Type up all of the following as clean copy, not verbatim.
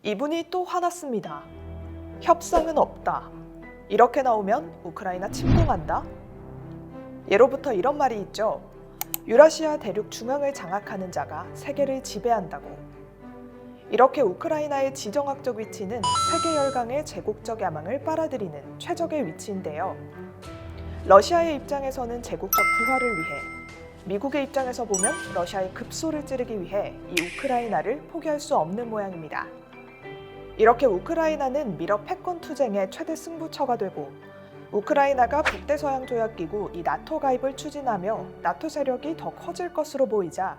이분이 또 화났습니다. 협상은 없다. 이렇게 나오면 우크라이나 침공한다? 예로부터 이런 말이 있죠. 유라시아 대륙 중앙을 장악하는 자가 세계를 지배한다고. 이렇게 우크라이나의 지정학적 위치는 세계 열강의 제국적 야망을 빨아들이는 최적의 위치인데요. 러시아의 입장에서는 제국적 부활을 위해, 미국의 입장에서 보면 러시아의 급소를 찌르기 위해 이 우크라이나를 포기할 수 없는 모양입니다. 이렇게 우크라이나는 미러 패권 투쟁의 최대 승부처가 되고, 우크라이나가 북대서양 조약기구 이 나토 가입을 추진하며 나토 세력이 더 커질 것으로 보이자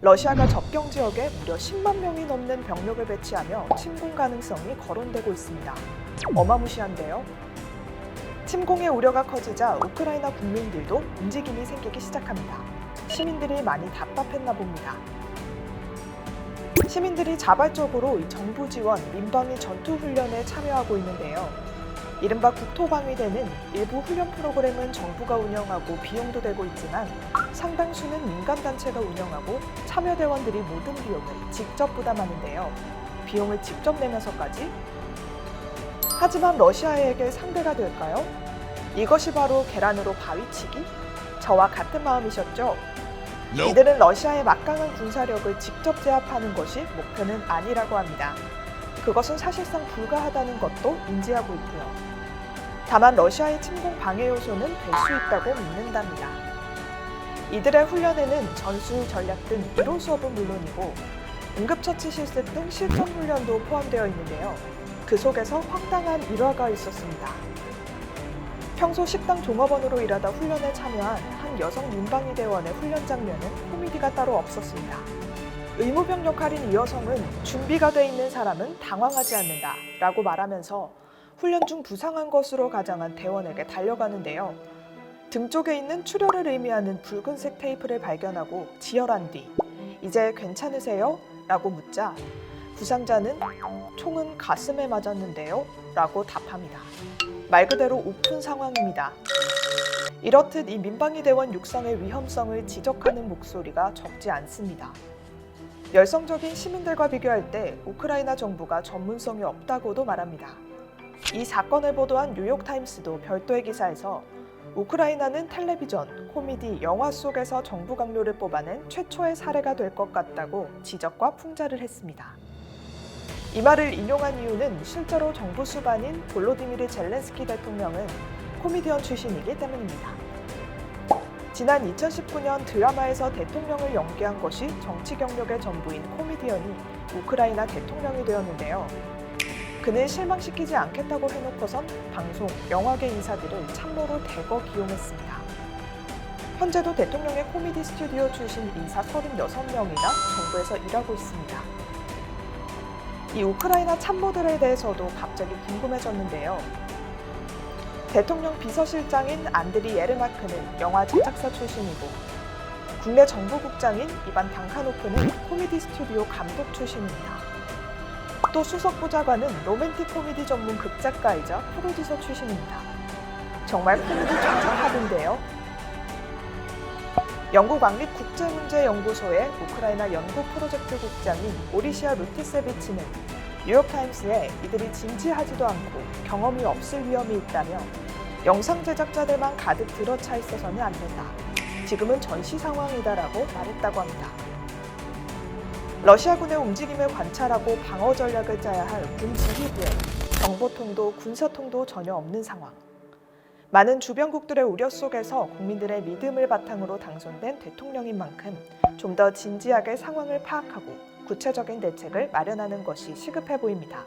러시아가 접경 지역에 무려 10만 명이 넘는 병력을 배치하며 침공 가능성이 거론되고 있습니다. 어마무시한데요. 침공의 우려가 커지자 우크라이나 국민들도 움직임이 생기기 시작합니다. 시민들이 많이 답답했나 봅니다. 시민들이 자발적으로 이 정부 지원, 민방위 전투 훈련에 참여하고 있는데요. 이른바 국토방위대는 일부 훈련 프로그램은 정부가 운영하고 비용도 되고 있지만 상당수는 민간단체가 운영하고 참여대원들이 모든 비용을 직접 부담하는데요. 비용을 직접 내면서까지? 하지만 러시아에게 상대가 될까요? 이것이 바로 계란으로 바위치기? 저와 같은 마음이셨죠? 이들은 러시아의 막강한 군사력을 직접 제압하는 것이 목표는 아니라고 합니다. 그것은 사실상 불가하다는 것도 인지하고 있고요. 다만 러시아의 침공 방해 요소는 될 수 있다고 믿는답니다. 이들의 훈련에는 전술, 전략 등 이론 수업은 물론이고 응급처치 실습 등 실전 훈련도 포함되어 있는데요. 그 속에서 황당한 일화가 있었습니다. 평소 식당 종업원으로 일하다 훈련에 참여한 한 여성 민방위대원의 훈련 장면은 코미디가 따로 없었습니다. 의무병 역할인 이 여성은 준비가 돼 있는 사람은 당황하지 않는다 라고 말하면서 훈련 중 부상한 것으로 가정한 대원에게 달려가는데요. 등 쪽에 있는 출혈을 의미하는 붉은색 테이프를 발견하고 지혈한 뒤 이제 괜찮으세요? 라고 묻자 부상자는 총은 가슴에 맞았는데요? 라고 답합니다. 말 그대로 우픈 상황입니다. 이렇듯 이 민방위대원 육성의 위험성을 지적하는 목소리가 적지 않습니다. 열성적인 시민들과 비교할 때 우크라이나 정부가 전문성이 없다고도 말합니다. 이 사건을 보도한 뉴욕타임스도 별도의 기사에서 우크라이나는 텔레비전, 코미디, 영화 속에서 정부 강요를 뽑아낸 최초의 사례가 될 것 같다고 지적과 풍자를 했습니다. 이 말을 인용한 이유는 실제로 정부 수반인 볼로디미르 젤렌스키 대통령은 코미디언 출신이기 때문입니다. 지난 2019년 드라마에서 대통령을 연기한 것이 정치 경력의 전부인 코미디언이 우크라이나 대통령이 되었는데요. 그는 실망시키지 않겠다고 해놓고선 방송, 영화계 인사들을 참모로 대거 기용했습니다. 현재도 대통령의 코미디 스튜디오 출신 인사 36명이나 정부에서 일하고 있습니다. 이 우크라이나 참모들에 대해서도 갑자기 궁금해졌는데요. 대통령 비서실장인 안드리 예르마크는 영화 제작사 출신이고 국내 정부국장인 이반 당카노프는 코미디 스튜디오 감독 출신입니다. 또 수석 보좌관은 로맨틱 코미디 전문 극작가이자 프로듀서 출신입니다. 정말 코미디 전문하던데요. 영국 왕립국제문제연구소의 우크라이나 연구 프로젝트 국장인 오리시아 루티세비치는 뉴욕타임스에 이들이 진지하지도 않고 경험이 없을 위험이 있다며 영상 제작자들만 가득 들어차 있어서는 안 된다. 지금은 전시 상황이다라고 말했다고 합니다. 러시아군의 움직임을 관찰하고 방어 전략을 짜야 할 군 지휘부에 정보통도 군사통도 전혀 없는 상황. 많은 주변국들의 우려 속에서 국민들의 믿음을 바탕으로 당선된 대통령인 만큼 좀 더 진지하게 상황을 파악하고 구체적인 대책을 마련하는 것이 시급해 보입니다.